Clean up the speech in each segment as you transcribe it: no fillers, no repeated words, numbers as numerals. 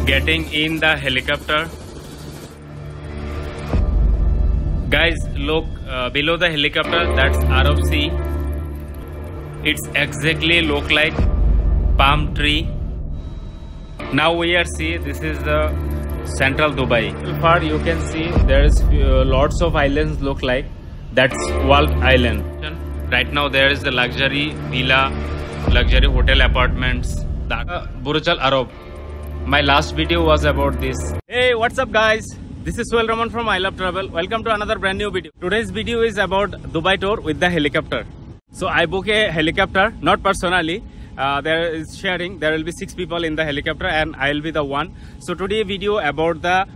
Getting in the helicopter. Guys, look below the helicopter, that's Arab Sea. It's exactly look like palm tree. Now we are see this is the central Dubai. Far you can see there is lots of islands look like that's World Island. Right now there is the luxury villa, luxury hotel apartments, the Burj al Arab. My last video was about this. Hey, what's up guys? This is Suel Raman from I Love Travel. Welcome to another brand new video. Today's video is about Dubai tour with the helicopter. So I book a helicopter, not personally. There is sharing. There will be 6 people in the helicopter and I will be the one. So today video about the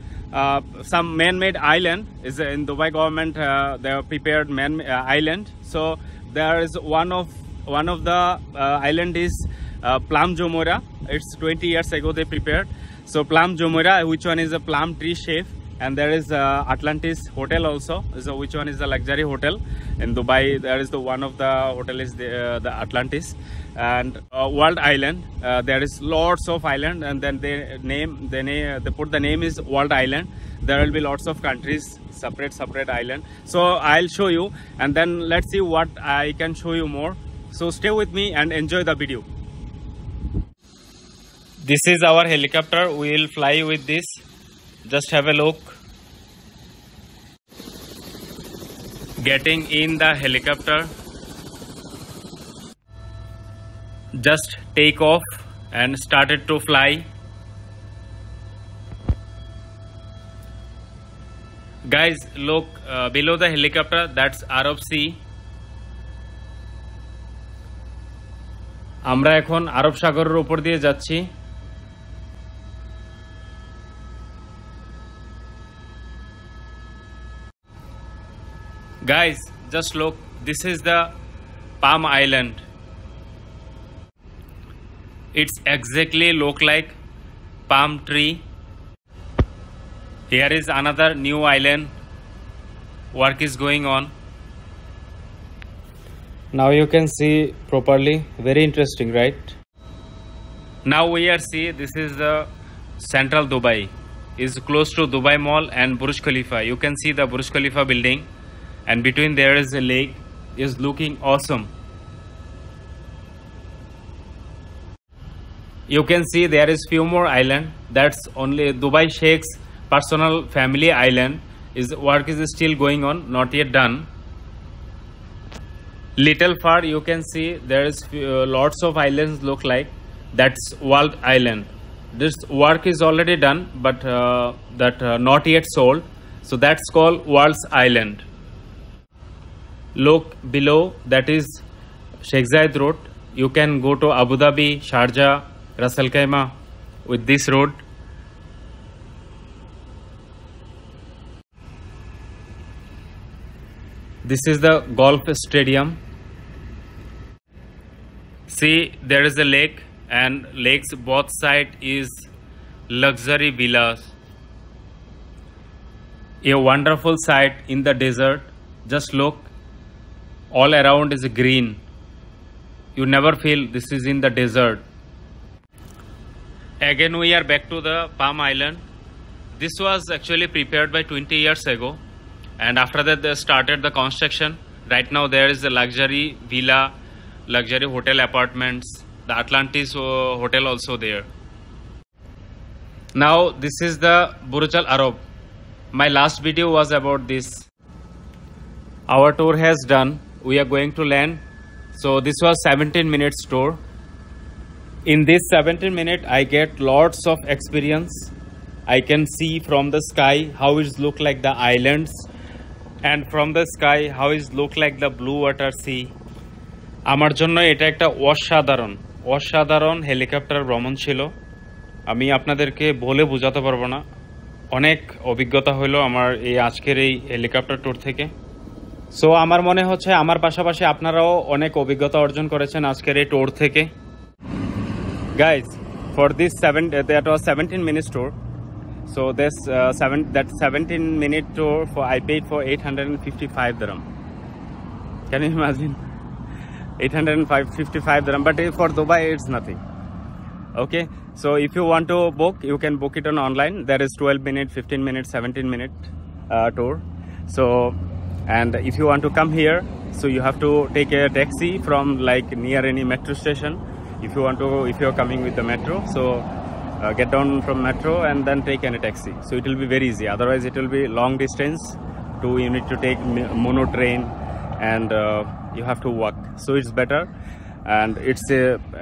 some man-made island is in Dubai government. They have prepared island. So there is one of the island is Palm Jumeirah. It's 20 years ago they prepared. So Palm Jumeirah, which one is a palm tree shape, and there is Atlantis hotel also. So which one is the luxury hotel in Dubai? There is the one of the hotel is the Atlantis, and World Island. There is lots of island, and then they put the name is World Island. There will be lots of countries, separate island. So I'll show you, and then let's see what I can show you more. So stay with me and enjoy the video. This is our helicopter. We will fly with this. Just have a look. Getting in the helicopter. Just take off and started to fly. Guys, look below the helicopter, that's Arab Sea. আমরা এখন আরব সাগরের উপর দিয়ে যাচ্ছি। Guys, just look, this is the Palm Island. It's exactly look like palm tree. Here is another new island. Work is going on. Now you can see properly. Very interesting, right? Now we are see this is the central Dubai. Is close to Dubai Mall and Burj Khalifa. You can see the Burj Khalifa building. And between there is a lake, is looking awesome. You can see there is few more island. That's only Dubai sheiks personal family island. Is work is still going on, not yet done. Little far you can see there is lots of islands look like that's World Island. This work is already done, but not yet sold. So that's called World's Island. Look below, that is Sheikh Zayed Road. You can go to Abu Dhabi, Sharjah, Ras Al Khaimah with this road. This is the golf stadium. See, there is a lake, and lakes both side is luxury villas. A wonderful sight in the desert. Just look. All around is green. You never feel this is in the desert. Again we are back to the Palm Island. This was actually prepared by 20 years ago, and after that they started the construction. Right now there is a luxury villa, luxury hotel apartments, the Atlantis hotel also there. Now this is the Burj al Arab. My last video was about this. Our tour has done. We are going to land. So this was 17 minutes tour. In this 17 minutes I get lots of experience. I can see from the sky how it look like the islands, and from the sky how it look like the blue water sea. আমার জন্য এটা একটা অসাধারণ helicopter ভ্রমণ ছিল। আমি আপনাদেরকে বলে বোঝাতে পারবো না। অনেক অভিজ্ঞতা হলো আমার এই আজকের এই হেলিকপ্টার ট্যুর থেকে। সো আমার মনে হচ্ছে আমার পাশাপাশি আপনারাও অনেক অভিজ্ঞতা অর্জন করেছেন আজকের এই ট্যুর থেকে। Guys, for this that was 17 minutes tour. So this 17 minute tour I paid for 855 dirham. Can you imagine? 855 dirham, but for Dubai it's nothing. Okay, so if you want to book, you can book it on online. There is 12 minute, 15 minute, 17 minute tour. So, and if you want to come here, so you have to take a taxi from like near any metro station. If you're coming with the metro, so get down from metro and then take any taxi. So it will be very easy. Otherwise it will be long distance you need to take mono train, and you have to walk. So it's better, and it's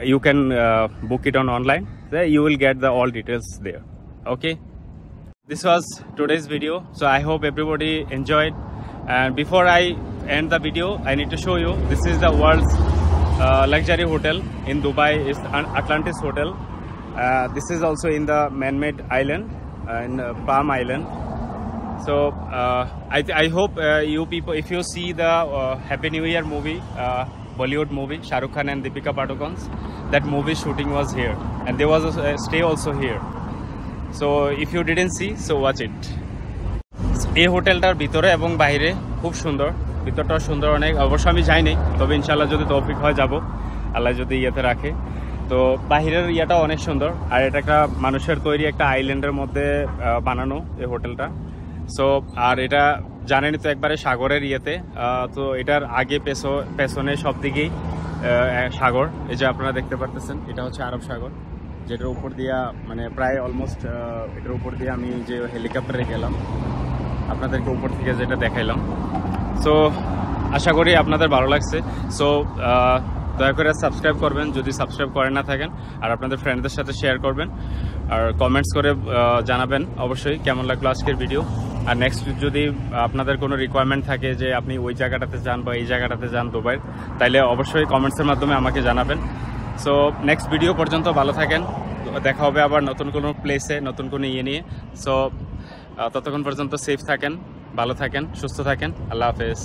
you can book it on online. There you will get the all details there. Okay, this was today's video, so I hope everybody enjoyed. And before I end the video, I need to show you, this is the world's luxury hotel in Dubai. It's an Atlantis hotel. This is also in the man-made island, in Palm Island. So I hope you people, if you see the Happy New Year movie, Bollywood movie, Shah Rukh Khan and Deepika Padukone's, that movie shooting was here, and there was a stay also here. So if you didn't see, so watch it. এই হোটেলটার ভিতরে এবং বাইরে খুব সুন্দর, ভিতরটাও সুন্দর অনেক। অবশ্য আমি যাইনি, তবে ইনশাল্লাহ যদি তৌফিক হয় যাব, আল্লাহ যদি ইয়েতে রাখে। তো বাহিরের ইয়েটাও অনেক সুন্দর, আর এটা একটা মানুষের তৈরি একটা আইল্যান্ডের মধ্যে বানানো এই হোটেলটা। সো আর এটা জানেনই তো একবারে সাগরের ইয়েতে, তো এটার আগে পেছনে সব দিকেই সাগর। এই যে আপনারা দেখতে পারতেছেন, এটা হচ্ছে আরব সাগর, যেটার উপর দিয়া মানে প্রায় অলমোস্ট এটার উপর দিয়ে আমি যে হেলিকপ্টারে গেলাম, আপনাদেরকে উপর থেকে যেটা দেখাইলাম। সো আশা করি আপনাদের ভালো লাগছে। সো দয়া করে সাবস্ক্রাইব করবেন যদি সাবস্ক্রাইব করে না থাকেন, আর আপনাদের ফ্রেন্ডদের সাথে শেয়ার করবেন, আর কমেন্টস করে জানাবেন অবশ্যই কেমন লাগলো আজকের ভিডিও। আর নেক্সট যদি আপনাদের কোনো রিকোয়ারমেন্ট থাকে যে আপনি ওই জায়গাটাতে যান বা এই জায়গাটাতে যান দুবাইয়ের, তাইলে অবশ্যই কমেন্টসের মাধ্যমে আমাকে জানাবেন। সো নেক্সট ভিডিও পর্যন্ত ভালো থাকেন, দেখা হবে আবার নতুন কোনো প্লেসে, নতুন কোনো ইয়ে নিয়ে। সো ততক্ষণ পর্যন্ত সেফ থাকেন, ভালো থাকেন, সুস্থ থাকেন। আল্লাহ হাফেজ।